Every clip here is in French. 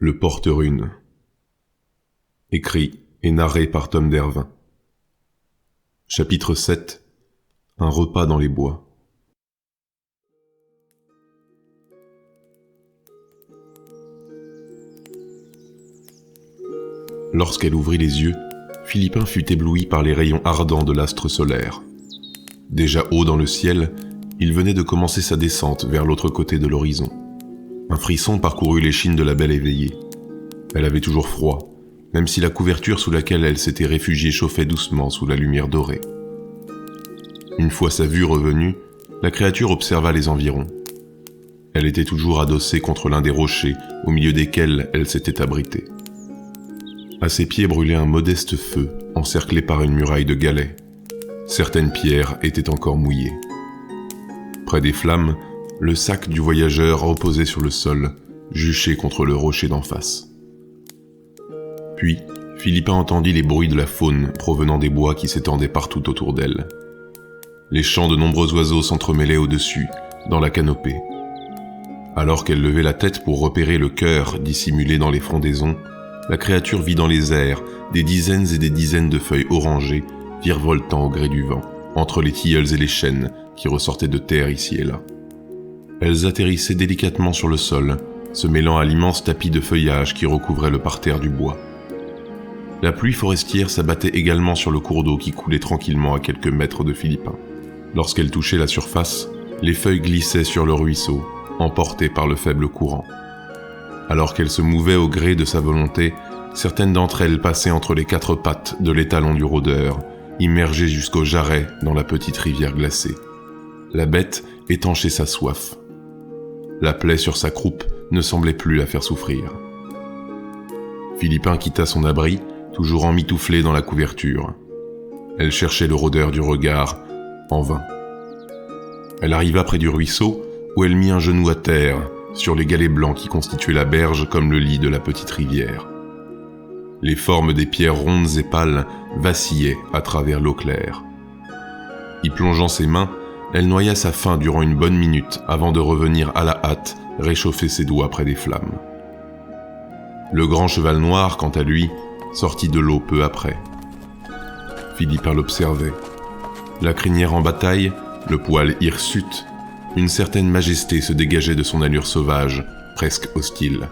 Le Porte-Rune. Écrit et narré par Tom Dervin. Chapitre 7. Un repas dans les bois. Lorsqu'elle ouvrit les yeux, Philippin fut ébloui par les rayons ardents de l'astre solaire. Déjà haut dans le ciel, il venait de commencer sa descente vers l'autre côté de l'horizon. Un frisson parcourut l'échine de la belle éveillée. Elle avait toujours froid, même si la couverture sous laquelle elle s'était réfugiée chauffait doucement sous la lumière dorée. Une fois sa vue revenue, la créature observa les environs. Elle était toujours adossée contre l'un des rochers au milieu desquels elle s'était abritée. À ses pieds brûlait un modeste feu, encerclé par une muraille de galets. Certaines pierres étaient encore mouillées. Près des flammes, le sac du voyageur reposait sur le sol, juché contre le rocher d'en face. Puis, Philippin entendit les bruits de la faune provenant des bois qui s'étendaient partout autour d'elle. Les chants de nombreux oiseaux s'entremêlaient au-dessus, dans la canopée. Alors qu'elle levait la tête pour repérer le cœur dissimulé dans les frondaisons, la créature vit dans les airs des dizaines et des dizaines de feuilles orangées virevoltant au gré du vent, entre les tilleuls et les chênes qui ressortaient de terre ici et là. Elles atterrissaient délicatement sur le sol, se mêlant à l'immense tapis de feuillage qui recouvrait le parterre du bois. La pluie forestière s'abattait également sur le cours d'eau qui coulait tranquillement à quelques mètres de Philippin. Lorsqu'elle touchait la surface, les feuilles glissaient sur le ruisseau, emportées par le faible courant. Alors qu'elle se mouvait au gré de sa volonté, certaines d'entre elles passaient entre les quatre pattes de l'étalon du rôdeur, immergées jusqu'au jarret dans la petite rivière glacée. La bête étanchait sa soif. La plaie sur sa croupe ne semblait plus la faire souffrir. Philippin quitta son abri, toujours emmitouflé dans la couverture. Elle cherchait le rôdeur du regard, en vain. Elle arriva près du ruisseau, où elle mit un genou à terre, sur les galets blancs qui constituaient la berge comme le lit de la petite rivière. Les formes des pierres rondes et pâles vacillaient à travers l'eau claire. Y plongeant ses mains, elle noya sa faim durant une bonne minute avant de revenir à la hâte réchauffer ses doigts près des flammes. Le grand cheval noir, quant à lui, sortit de l'eau peu après. Philippin l'observait. La crinière en bataille, le poil hirsute, une certaine majesté se dégageait de son allure sauvage, presque hostile.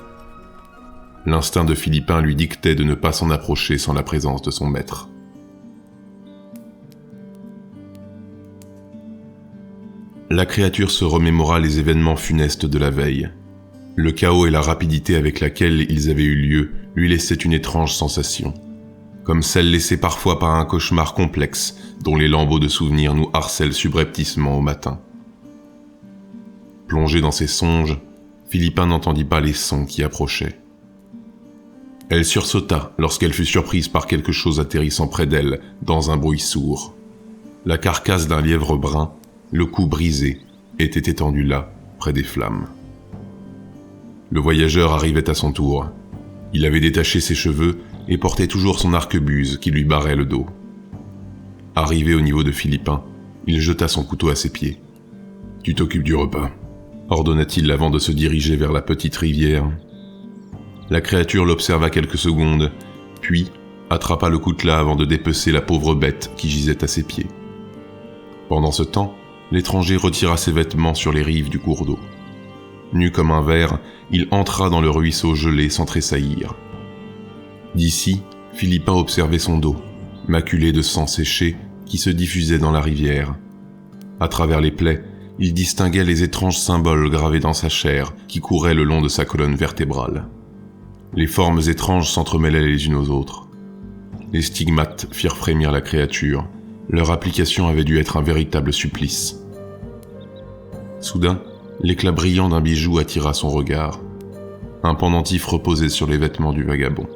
L'instinct de Philippin lui dictait de ne pas s'en approcher sans la présence de son maître. La créature se remémora les événements funestes de la veille. Le chaos et la rapidité avec laquelle ils avaient eu lieu lui laissaient une étrange sensation, comme celle laissée parfois par un cauchemar complexe dont les lambeaux de souvenirs nous harcèlent subrepticement au matin. Plongé dans ses songes, Philippin n'entendit pas les sons qui approchaient. Elle sursauta lorsqu'elle fut surprise par quelque chose atterrissant près d'elle dans un bruit sourd. La carcasse d'un lièvre brun, le cou brisé, était étendue là, près des flammes. Le voyageur arrivait à son tour. Il avait détaché ses cheveux et portait toujours son arquebuse qui lui barrait le dos. Arrivé au niveau de Philippin, il jeta son couteau à ses pieds. « Tu t'occupes du repas », ordonna-t-il avant de se diriger vers la petite rivière. La créature l'observa quelques secondes, puis attrapa le coutelas avant de dépecer la pauvre bête qui gisait à ses pieds. Pendant ce temps, l'étranger retira ses vêtements sur les rives du cours d'eau. Nu comme un ver, il entra dans le ruisseau gelé sans tressaillir. D'ici, Philippin observait son dos, maculé de sang séché qui se diffusait dans la rivière. À travers les plaies, il distinguait les étranges symboles gravés dans sa chair qui couraient le long de sa colonne vertébrale. Les formes étranges s'entremêlaient les unes aux autres. Les stigmates firent frémir la créature. Leur application avait dû être un véritable supplice. Soudain, l'éclat brillant d'un bijou attira son regard. Un pendentif reposait sur les vêtements du vagabond.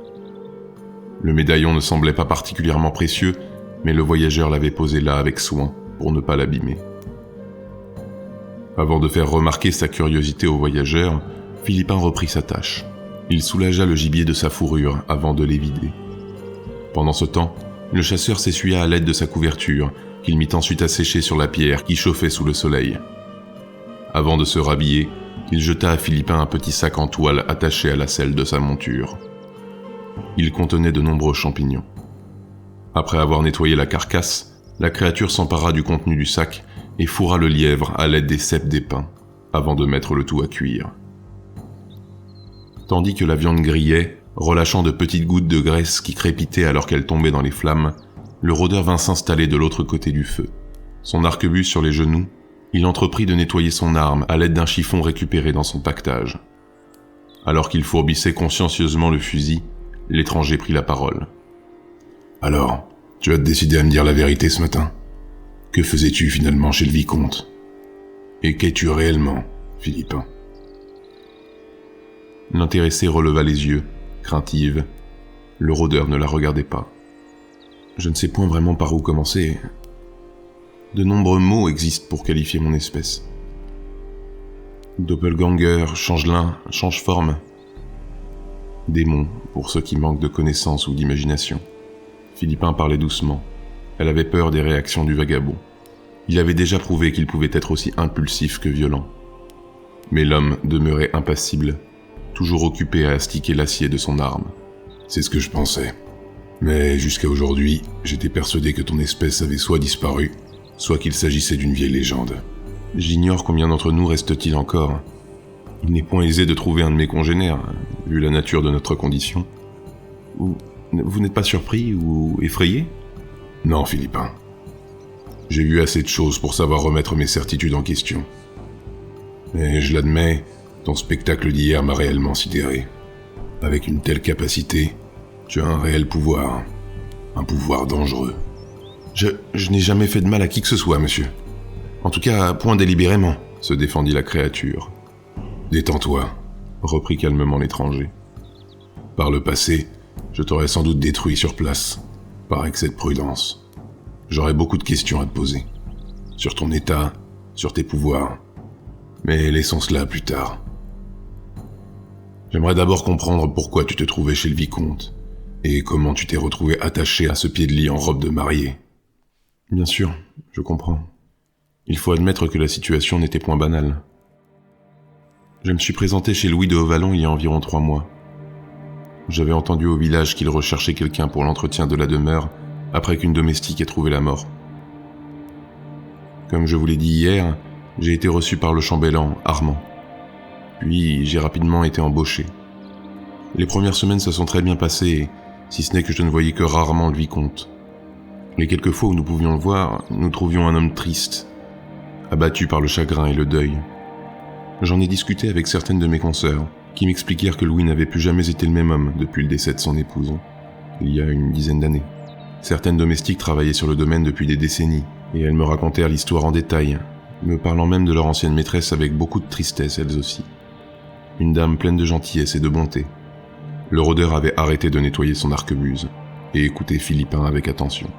Le médaillon ne semblait pas particulièrement précieux, mais le voyageur l'avait posé là avec soin pour ne pas l'abîmer. Avant de faire remarquer sa curiosité au voyageur, Philippin reprit sa tâche. Il soulagea le gibier de sa fourrure avant de les vider. Pendant ce temps, le chasseur s'essuya à l'aide de sa couverture, qu'il mit ensuite à sécher sur la pierre qui chauffait sous le soleil. Avant de se rhabiller, il jeta à Philippin un petit sac en toile attaché à la selle de sa monture. Il contenait de nombreux champignons. Après avoir nettoyé la carcasse, la créature s'empara du contenu du sac et fourra le lièvre à l'aide des ceps d'épins, avant de mettre le tout à cuire. Tandis que la viande grillait, relâchant de petites gouttes de graisse qui crépitaient alors qu'elle tombait dans les flammes, le rôdeur vint s'installer de l'autre côté du feu. Son arquebuse sur les genoux, il entreprit de nettoyer son arme à l'aide d'un chiffon récupéré dans son pactage. Alors qu'il fourbissait consciencieusement le fusil, l'étranger prit la parole. « Alors, tu as décidé à me dire la vérité ce matin ? Que faisais-tu finalement chez le vicomte ? Et qu'es-tu réellement, Philippin ?» L'intéressée releva les yeux, craintive. Le rôdeur ne la regardait pas. « Je ne sais point vraiment par où commencer. De nombreux mots existent pour qualifier mon espèce. Doppelganger, changelin, change-forme. Démon, pour ceux qui manquent de connaissances ou d'imagination. » Philippin parlait doucement. Elle avait peur des réactions du vagabond. Il avait déjà prouvé qu'il pouvait être aussi impulsif que violent. Mais l'homme demeurait impassible, toujours occupé à astiquer l'acier de son arme. « C'est ce que je pensais. Mais jusqu'à aujourd'hui, j'étais persuadé que ton espèce avait soit disparu, soit qu'il s'agissait d'une vieille légende. J'ignore combien d'entre nous reste-t-il encore. Il n'est point aisé de trouver un de mes congénères, vu la nature de notre condition. Vous n'êtes pas surpris ou effrayé ? Non, Philippin. J'ai vu assez de choses pour savoir remettre mes certitudes en question. Mais je l'admets, ton spectacle d'hier m'a réellement sidéré. Avec une telle capacité, tu as un réel pouvoir. Un pouvoir dangereux. Je n'ai jamais fait de mal à qui que ce soit, monsieur. En tout cas, point délibérément, se défendit la créature. Détends-toi, reprit calmement l'étranger. Par le passé, je t'aurais sans doute détruit sur place, par excès de prudence. J'aurais beaucoup de questions à te poser. Sur ton état, sur tes pouvoirs. Mais laissons cela plus tard. J'aimerais d'abord comprendre pourquoi tu te trouvais chez le vicomte, et comment tu t'es retrouvé attaché à ce pied de lit en robe de mariée. Bien sûr, je comprends. Il faut admettre que la situation n'était point banale. Je me suis présenté chez Louis de Haut-Vallon il y a environ 3 mois. J'avais entendu au village qu'il recherchait quelqu'un pour l'entretien de la demeure après qu'une domestique ait trouvé la mort. Comme je vous l'ai dit hier, j'ai été reçu par le chambellan, Armand. Puis j'ai rapidement été embauché. Les premières semaines se sont très bien passées, si ce n'est que je ne voyais que rarement le vicomte. Les quelques fois où nous pouvions le voir, nous trouvions un homme triste, abattu par le chagrin et le deuil. J'en ai discuté avec certaines de mes consoeurs, qui m'expliquèrent que Louis n'avait plus jamais été le même homme depuis le décès de son épouse, il y a une dizaine d'années. Certaines domestiques travaillaient sur le domaine depuis des décennies, et elles me racontèrent l'histoire en détail, me parlant même de leur ancienne maîtresse avec beaucoup de tristesse elles aussi. Une dame pleine de gentillesse et de bonté. Le rôdeur avait arrêté de nettoyer son arquebuse, et écoutait Philippin avec attention.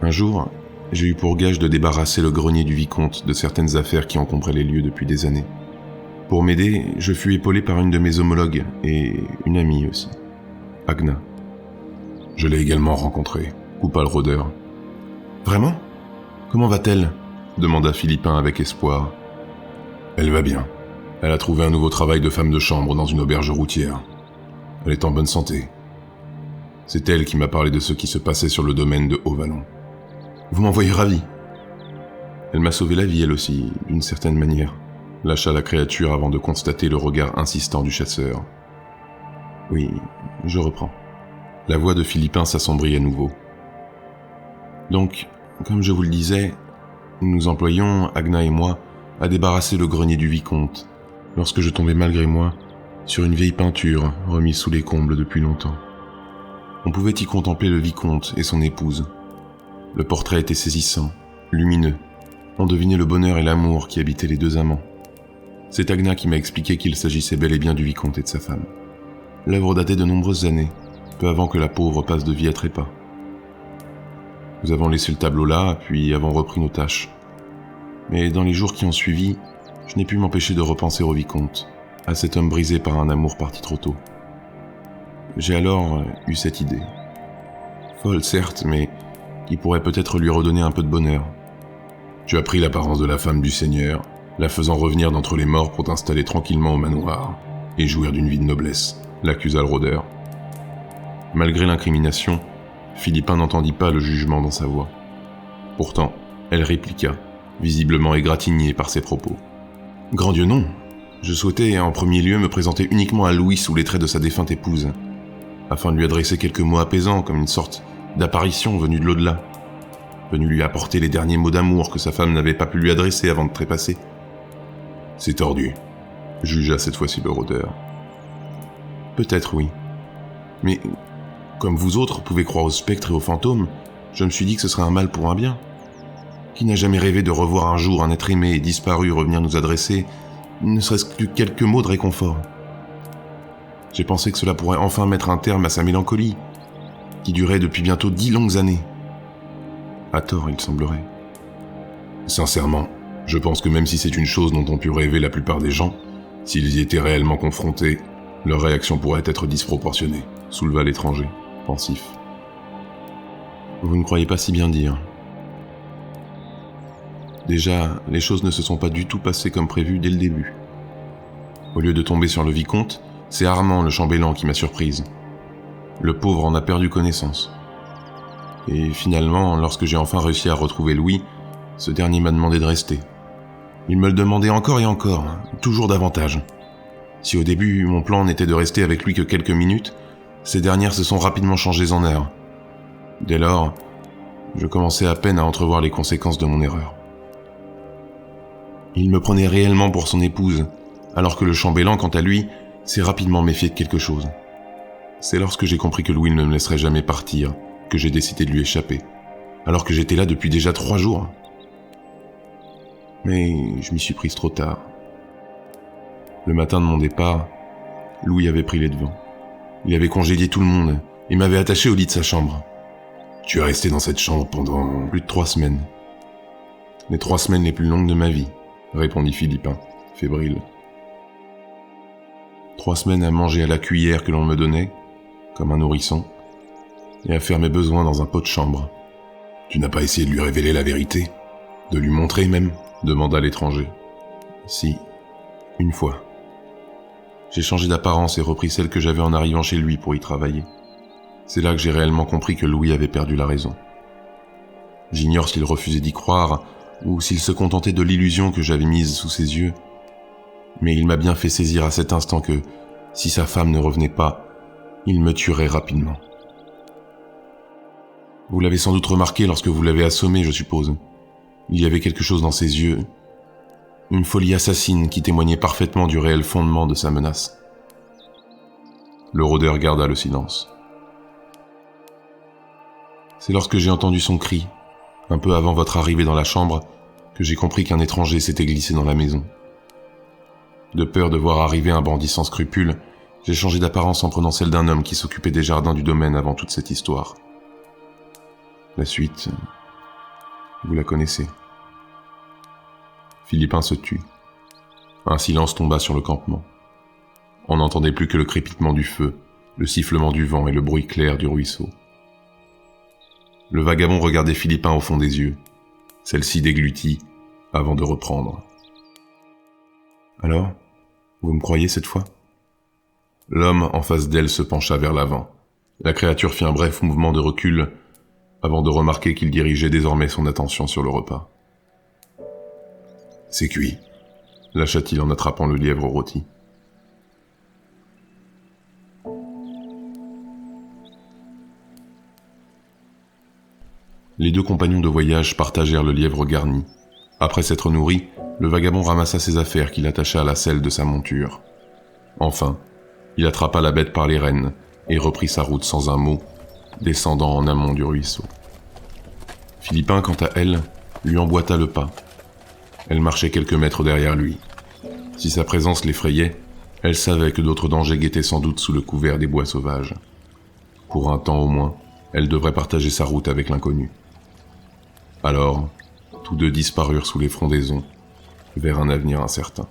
Un jour, j'ai eu pour gage de débarrasser le grenier du vicomte de certaines affaires qui encombraient les lieux depuis des années. Pour m'aider, je fus épaulé par une de mes homologues et une amie aussi, Agna. Je l'ai également rencontrée, coupa le rôdeur. Vraiment ? Comment va-t-elle ? Demanda Philippin avec espoir. Elle va bien. Elle a trouvé un nouveau travail de femme de chambre dans une auberge routière. Elle est en bonne santé. C'est elle qui m'a parlé de ce qui se passait sur le domaine de Haut-Vallon. Vous m'en voyez ravi. Elle m'a sauvé la vie, elle aussi, d'une certaine manière, lâcha la créature avant de constater le regard insistant du chasseur. Oui, je reprends. La voix de Philippin s'assombrit à nouveau. Donc, comme je vous le disais, nous nous employions, Agna et moi, à débarrasser le grenier du vicomte, lorsque je tombais malgré moi sur une vieille peinture remise sous les combles depuis longtemps. On pouvait y contempler le vicomte et son épouse. Le portrait était saisissant, lumineux. On devinait le bonheur et l'amour qui habitaient les deux amants. C'est Agna qui m'a expliqué qu'il s'agissait bel et bien du vicomte et de sa femme. L'œuvre datait de nombreuses années, peu avant que la pauvre passe de vie à trépas. Nous avons laissé le tableau là, puis avons repris nos tâches. Mais dans les jours qui ont suivi, je n'ai pu m'empêcher de repenser au vicomte, à cet homme brisé par un amour parti trop tôt. J'ai alors eu cette idée. Folle certes, mais qui pourrait peut-être lui redonner un peu de bonheur. Tu as pris l'apparence de la femme du Seigneur, la faisant revenir d'entre les morts pour t'installer tranquillement au manoir et jouir d'une vie de noblesse, l'accusa le rôdeur. Malgré l'incrimination, Philippin n'entendit pas le jugement dans sa voix. Pourtant, elle répliqua, visiblement égratignée par ses propos. « Grand Dieu, non. Je souhaitais en premier lieu me présenter uniquement à Louis sous les traits de sa défunte épouse, afin de lui adresser quelques mots apaisants comme une sorte d'apparition venue de l'au-delà, venue lui apporter les derniers mots d'amour que sa femme n'avait pas pu lui adresser avant de trépasser. »« C'est tordu, » jugea cette fois-ci le rôdeur. « Peut-être oui. Mais, comme vous autres pouvez croire aux spectres et aux fantômes, je me suis dit que ce serait un mal pour un bien. Qui n'a jamais rêvé de revoir un jour un être aimé et disparu revenir nous adresser ne serait-ce que quelques mots de réconfort. J'ai pensé que cela pourrait enfin mettre un terme à sa mélancolie, qui durait depuis bientôt 10 longues années. À tort, il semblerait. Sincèrement, je pense que même si c'est une chose dont ont pu rêver la plupart des gens, s'ils y étaient réellement confrontés, leur réaction pourrait être disproportionnée, souleva l'étranger, pensif. Vous ne croyez pas si bien dire. Déjà, les choses ne se sont pas du tout passées comme prévu dès le début. Au lieu de tomber sur le vicomte, c'est Armand, le chambellan, qui m'a surprise. Le pauvre en a perdu connaissance. Et finalement, lorsque j'ai enfin réussi à retrouver Louis, ce dernier m'a demandé de rester. Il me le demandait encore et encore, toujours davantage. Si au début, mon plan n'était de rester avec lui que quelques minutes, ces dernières se sont rapidement changées en heures. Dès lors, je commençais à peine à entrevoir les conséquences de mon erreur. Il me prenait réellement pour son épouse, alors que le chambellan, quant à lui, s'est rapidement méfié de quelque chose. C'est lorsque j'ai compris que Louis ne me laisserait jamais partir que j'ai décidé de lui échapper, alors que j'étais là depuis déjà 3 jours. Mais je m'y suis prise trop tard. Le matin de mon départ, Louis avait pris les devants. Il avait congédié tout le monde et m'avait attaché au lit de sa chambre. Tu es resté dans cette chambre pendant plus de 3 semaines. Les 3 semaines les plus longues de ma vie, répondit Philippin, fébrile. 3 semaines à manger à la cuillère que l'on me donnait, comme un nourrisson, et à faire mes besoins dans un pot de chambre. Tu n'as pas essayé de lui révéler la vérité? De lui montrer même? Demanda l'étranger. Si, une fois. J'ai changé d'apparence et repris celle que j'avais en arrivant chez lui pour y travailler. C'est là que j'ai réellement compris que Louis avait perdu la raison. J'ignore s'il refusait d'y croire, ou s'il se contentait de l'illusion que j'avais mise sous ses yeux, mais il m'a bien fait saisir à cet instant que, si sa femme ne revenait pas, il me tuerait rapidement. Vous l'avez sans doute remarqué lorsque vous l'avez assommé, je suppose. Il y avait quelque chose dans ses yeux, une folie assassine qui témoignait parfaitement du réel fondement de sa menace. Le rôdeur garda le silence. C'est lorsque j'ai entendu son cri, un peu avant votre arrivée dans la chambre, que j'ai compris qu'un étranger s'était glissé dans la maison. De peur de voir arriver un bandit sans scrupules, j'ai changé d'apparence en prenant celle d'un homme qui s'occupait des jardins du domaine avant toute cette histoire. La suite, vous la connaissez. Philippin se tut. Un silence tomba sur le campement. On n'entendait plus que le crépitement du feu, le sifflement du vent et le bruit clair du ruisseau. Le vagabond regardait Philippin au fond des yeux. Celle-ci déglutit avant de reprendre. « Alors, vous me croyez cette fois ?» L'homme en face d'elle se pencha vers l'avant. La créature fit un bref mouvement de recul avant de remarquer qu'il dirigeait désormais son attention sur le repas. « C'est cuit », lâcha-t-il en attrapant le lièvre rôti. Les 2 compagnons de voyage partagèrent le lièvre garni. Après s'être nourri, le vagabond ramassa ses affaires qu'il attacha à la selle de sa monture. Enfin, il attrapa la bête par les rênes et reprit sa route sans un mot, descendant en amont du ruisseau. Philippin, quant à elle, lui emboîta le pas. Elle marchait quelques mètres derrière lui. Si sa présence l'effrayait, elle savait que d'autres dangers guettaient sans doute sous le couvert des bois sauvages. Pour un temps au moins, elle devrait partager sa route avec l'inconnu. Alors, tous 2 disparurent sous les frondaisons, vers un avenir incertain.